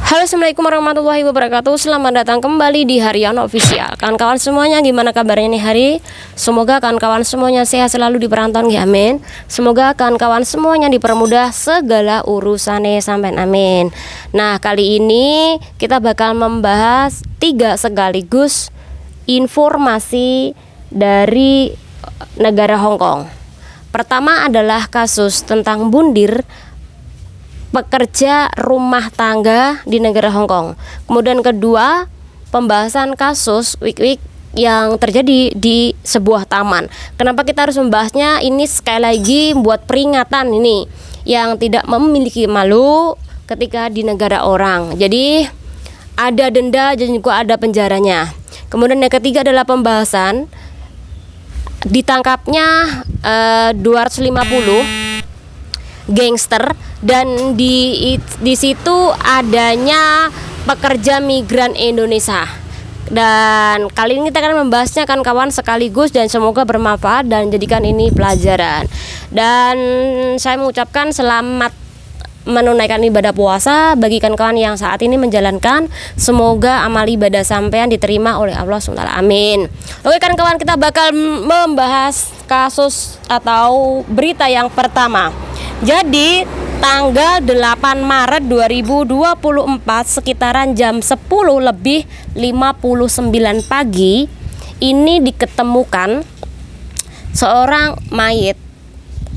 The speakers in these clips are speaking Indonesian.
Halo, assalamualaikum warahmatullahi wabarakatuh. Selamat datang kembali di Harian Official. Kawan-kawan semuanya, gimana kabarnya nih hari? Semoga kawan-kawan semuanya sehat selalu di perantauan, ya amin. Semoga kawan-kawan semuanya dipermudah segala urusannya, sampai amin. Nah, kali ini kita bakal membahas 3 sekaligus informasi dari negara Hong Kong. Pertama adalah kasus tentang bundir pekerja rumah tangga di negara Hong Kong. Kemudian kedua, pembahasan kasus wik-wik yang terjadi di sebuah taman. Kenapa kita harus membahasnya? Ini sekali lagi buat peringatan ini yang tidak memiliki malu ketika di negara orang. Jadi ada denda dan juga ada penjaranya. Kemudian yang ketiga adalah pembahasan ditangkapnya 250 gangster, dan di situ adanya pekerja migran Indonesia. Dan kali ini kita akan membahasnya kan kawan sekaligus, dan semoga bermanfaat dan jadikan ini pelajaran. Dan saya mengucapkan selamat menunaikan ibadah puasa bagi kawan yang saat ini menjalankan. Semoga amal ibadah sampean diterima oleh Allah SWT. Amin. Oke kawan, kita bakal membahas kasus atau berita yang pertama. Jadi tanggal 8 Maret 2024 sekitaran jam 10:59 pagi ini diketemukan seorang mayit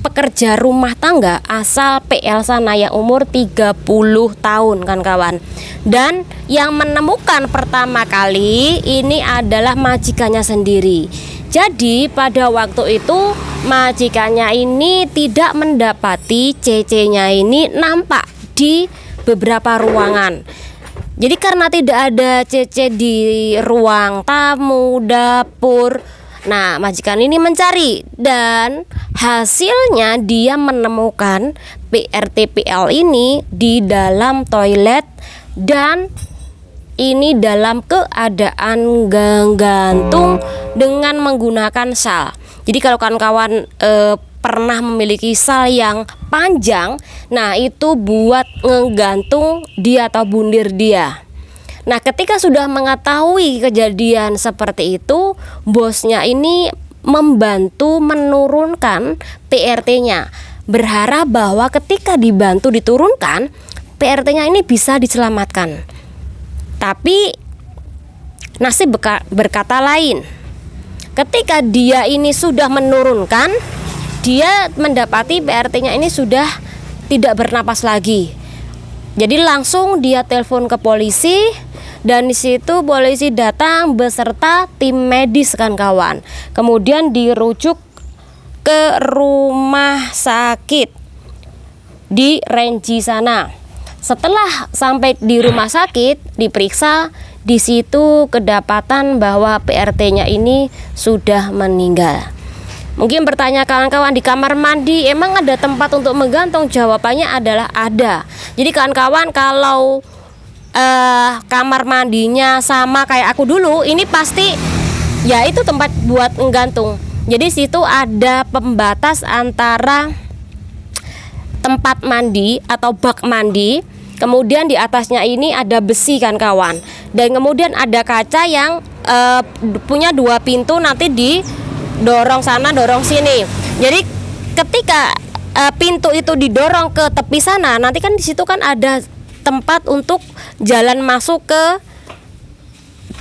pekerja rumah tangga asal PL sana yang umur 30 tahun kan kawan. Dan yang menemukan pertama kali ini adalah majikannya sendiri. Jadi pada waktu itu majikannya ini tidak mendapati CC-nya ini nampak di beberapa ruangan. Jadi karena tidak ada CC di ruang tamu, dapur, nah majikan ini mencari dan hasilnya dia menemukan PRTPL ini di dalam toilet, dan ini dalam keadaan gantung dengan menggunakan sal. Jadi kalau kawan-kawan pernah memiliki sal yang panjang, nah itu buat ngegantung dia atau bundir dia. Nah ketika sudah mengetahui kejadian seperti itu, bosnya ini membantu menurunkan PRT-nya, berharap bahwa ketika dibantu diturunkan, PRT-nya ini bisa diselamatkan. Tapi nasib berkata lain. Ketika dia ini sudah menurunkan, dia mendapati PRT-nya ini sudah tidak bernapas lagi. Jadi langsung dia telepon ke polisi, dan di situ polisi datang beserta tim medis kan kawan. Kemudian dirujuk ke rumah sakit di Renji sana. Setelah sampai di rumah sakit diperiksa, di situ kedapatan bahwa PRT-nya ini sudah meninggal. Mungkin bertanya kawan-kawan, di kamar mandi emang ada tempat untuk menggantung? Jawabannya adalah ada. Jadi kawan-kawan kalau kamar mandinya sama kayak aku dulu, ini pasti ya itu tempat buat menggantung. Jadi situ ada pembatas antara tempat mandi atau bak mandi, kemudian di atasnya ini ada besi kan kawan, dan kemudian ada kaca yang punya 2 pintu, nanti didorong sana dorong sini. Jadi ketika pintu itu didorong ke tepi sana, nanti kan di situ kan ada tempat untuk jalan masuk ke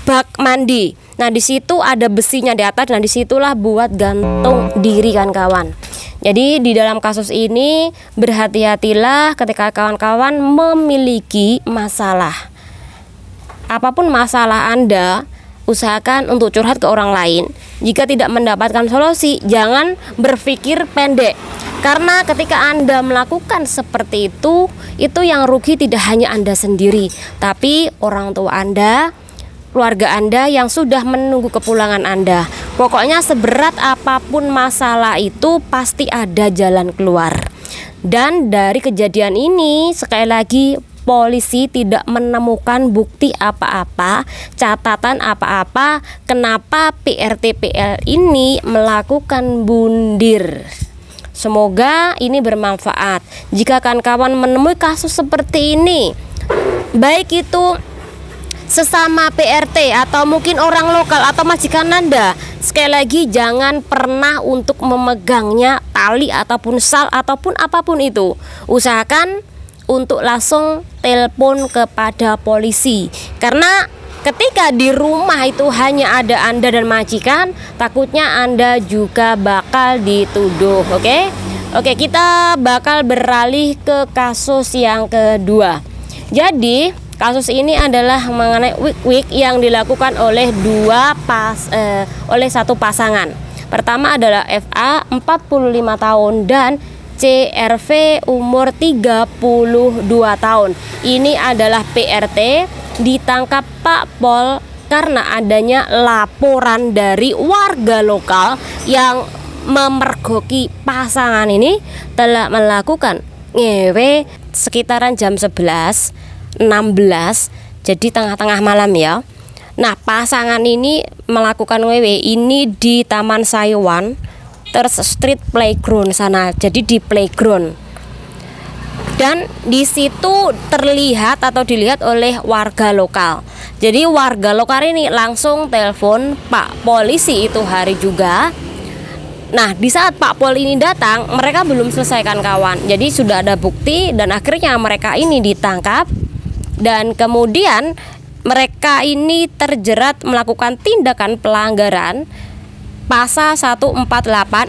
bak mandi. Nah di situ ada besinya di atas, nah disitulah buat gantung diri kan kawan. Jadi di dalam kasus ini berhati-hatilah ketika kawan-kawan memiliki masalah. Apapun masalah Anda, usahakan untuk curhat ke orang lain. Jika tidak mendapatkan solusi, jangan berpikir pendek. Karena ketika Anda melakukan seperti itu yang rugi tidak hanya Anda sendiri, tapi orang tua Anda, keluarga Anda yang sudah menunggu kepulangan Anda. Pokoknya seberat apapun masalah itu pasti ada jalan keluar. Dan dari kejadian ini sekali lagi polisi tidak menemukan bukti apa-apa, catatan apa-apa kenapa PRTPL ini melakukan bundir. Semoga ini bermanfaat. Jika kawan-kawan menemui kasus seperti ini, baik itu sesama PRT atau mungkin orang lokal atau majikan Anda. Sekali lagi, jangan pernah untuk memegangnya tali ataupun sal ataupun apapun itu. Usahakan untuk langsung telepon kepada polisi, karena ketika di rumah itu hanya ada Anda dan majikan, takutnya Anda juga bakal dituduh. Oke, kita bakal beralih ke kasus yang kedua. Jadi kasus ini adalah mengenai wig yang dilakukan oleh satu pasangan. Pertama adalah FA 45 tahun dan CRV umur 32 tahun. Ini adalah PRT ditangkap Pak Pol karena adanya laporan dari warga lokal yang memergoki pasangan ini telah melakukan ngewe sekitaran jam 11.16, jadi tengah-tengah malam ya. Nah, pasangan ini melakukan ngewe ini di Taman Saywan Street Playground sana, jadi di playground. Dan di situ terlihat atau dilihat oleh warga lokal. Jadi warga lokal ini langsung telepon Pak Polisi itu hari juga. Nah, di saat Pak Pol ini datang, mereka belum selesaikan kawan. Jadi sudah ada bukti dan akhirnya mereka ini ditangkap. Dan kemudian mereka ini terjerat melakukan tindakan pelanggaran Pasal 148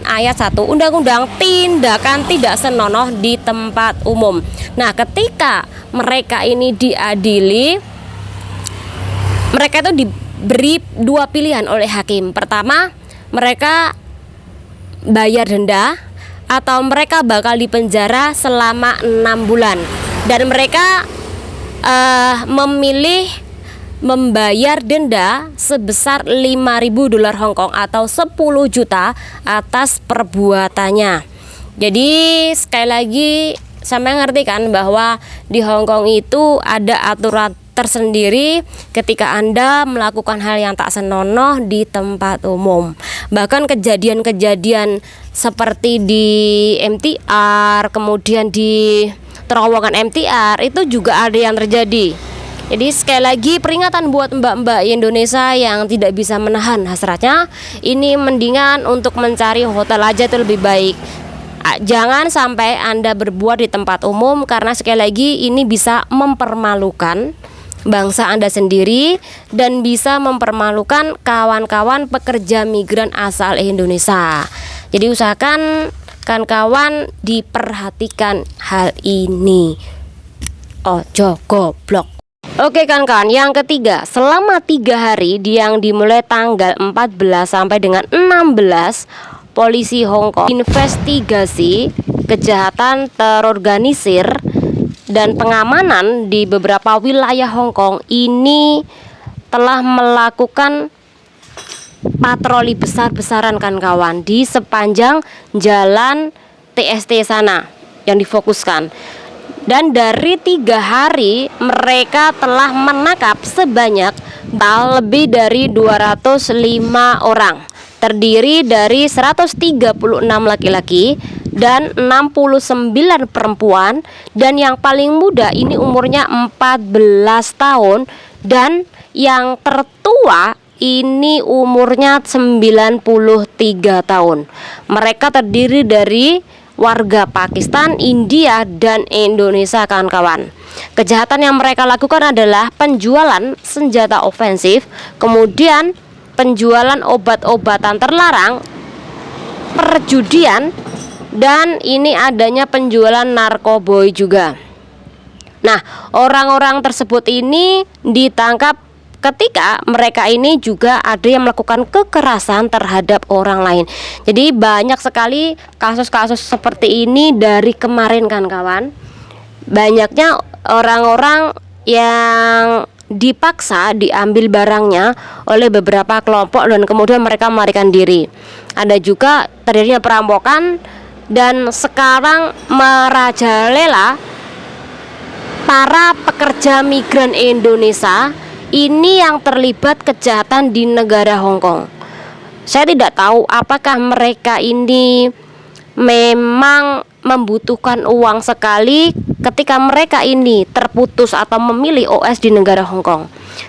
ayat 1 Undang-Undang Tindakan Tidak Senonoh di Tempat Umum. Nah, ketika mereka ini diadili, mereka itu diberi dua pilihan oleh hakim. Pertama, mereka bayar denda atau mereka bakal dipenjara selama 6 bulan. Dan mereka memilih membayar denda sebesar 5.000 dolar Hong Kong atau 10 juta atas perbuatannya. Jadi sekali lagi sampai ngerti kan bahwa di Hong Kong itu ada aturan tersendiri ketika Anda melakukan hal yang tak senonoh di tempat umum. Bahkan kejadian-kejadian seperti di MTR, kemudian di terowongan MTR itu juga ada yang terjadi. Jadi sekali lagi peringatan buat mbak-mbak Indonesia yang tidak bisa menahan hasratnya, ini mendingan untuk mencari hotel aja itu lebih baik. Jangan sampai Anda berbuat di tempat umum, karena sekali lagi ini bisa mempermalukan bangsa Anda sendiri dan bisa mempermalukan kawan-kawan pekerja migran asal Indonesia. Jadi usahakan kawan-kawan diperhatikan hal ini. Ojo goblok. Oke kawan-kawan, yang ketiga, selama 3 hari yang dimulai tanggal 14 sampai dengan 16, polisi Hong Kong investigasi kejahatan terorganisir dan pengamanan di beberapa wilayah Hong Kong ini telah melakukan patroli besar-besaran kan kawan di sepanjang jalan TST sana yang difokuskan. Dan dari 3 hari mereka telah menangkap sebanyak lebih dari 205 orang, terdiri dari 136 laki-laki dan 69 perempuan, dan yang paling muda ini umurnya 14 tahun dan yang tertua ini umurnya 93 tahun. Mereka terdiri dari warga Pakistan, India, dan Indonesia kawan-kawan. Kejahatan yang mereka lakukan adalah penjualan senjata ofensif, kemudian penjualan obat-obatan terlarang, perjudian, dan ini adanya penjualan narkoboy juga. Nah, orang-orang tersebut ini ditangkap ketika mereka ini juga ada yang melakukan kekerasan terhadap orang lain. Jadi banyak sekali kasus-kasus seperti ini dari kemarin kan kawan. Banyaknya orang-orang yang dipaksa diambil barangnya oleh beberapa kelompok dan kemudian mereka melarikan diri. Ada juga terjadinya perampokan, dan sekarang merajalela para pekerja migran Indonesia ini yang terlibat kejahatan di negara Hong Kong. Saya tidak tahu apakah mereka ini memang membutuhkan uang sekali ketika mereka ini terputus atau memilih OS di negara Hong Kong.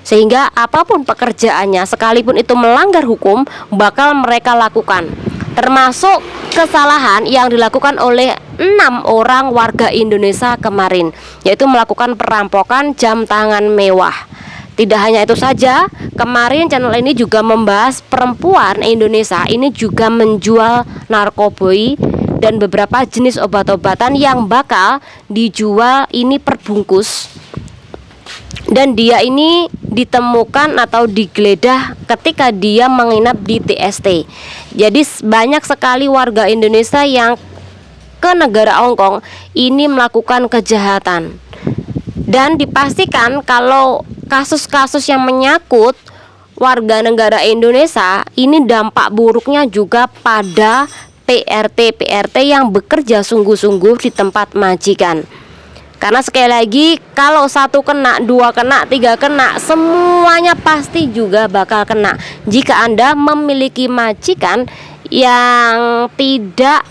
Sehingga apapun pekerjaannya, sekalipun itu melanggar hukum, bakal mereka lakukan. Termasuk kesalahan yang dilakukan oleh 6 orang warga Indonesia kemarin, yaitu melakukan perampokan jam tangan mewah. Tidak hanya itu saja, kemarin channel ini juga membahas perempuan Indonesia ini juga menjual narkoboy dan beberapa jenis obat-obatan yang bakal dijual ini perbungkus. Dan dia ini ditemukan atau digeledah ketika dia menginap di TST. Jadi banyak sekali warga Indonesia yang ke negara Hong Kong ini melakukan kejahatan. Dan dipastikan kalau kasus-kasus yang menyangkut warga negara Indonesia ini dampak buruknya juga pada PRT yang bekerja sungguh-sungguh di tempat majikan. Karena sekali lagi, kalau 1 kena, 2 kena, 3 kena, semuanya pasti juga bakal kena jika Anda memiliki majikan yang tidak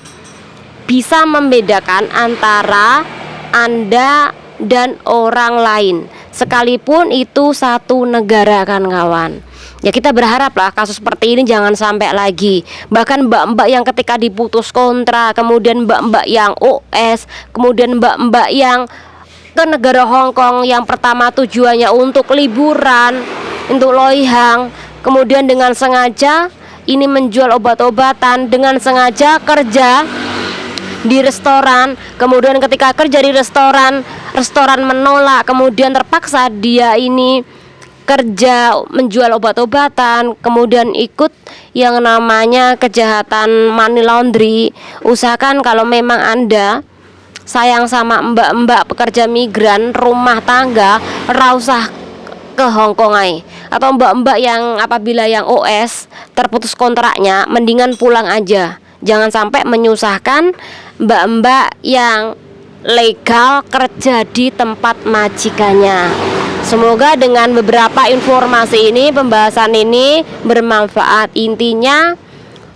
bisa membedakan antara Anda dan orang lain, sekalipun itu satu negara, kan kawan. Ya kita berharap lah kasus seperti ini jangan sampai lagi. Bahkan mbak-mbak yang ketika diputus kontrak, kemudian mbak-mbak yang OS, kemudian mbak-mbak yang ke negara Hong Kong yang pertama tujuannya untuk liburan, untuk loihang, kemudian dengan sengaja ini menjual obat-obatan, dengan sengaja kerja di restoran, kemudian ketika kerja di restoran menolak, kemudian terpaksa dia ini kerja menjual obat-obatan, kemudian ikut yang namanya kejahatan money laundry. Usahakan kalau memang Anda sayang sama mbak-mbak pekerja migran rumah tangga, ora usah ke Hong Kong ay. Atau mbak-mbak yang apabila yang OS terputus kontraknya, mendingan pulang aja. Jangan sampai menyusahkan mbak-mbak yang legal kerja di tempat majikannya. Semoga dengan beberapa informasi ini, pembahasan ini bermanfaat. Intinya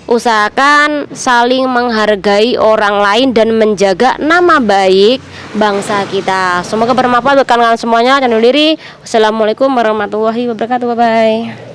usahakan saling menghargai orang lain dan menjaga nama baik bangsa kita. Semoga bermanfaat buat kalian semuanya. Jangan lupa diri. Wassalamualaikum warahmatullahi wabarakatuh. Bye bye.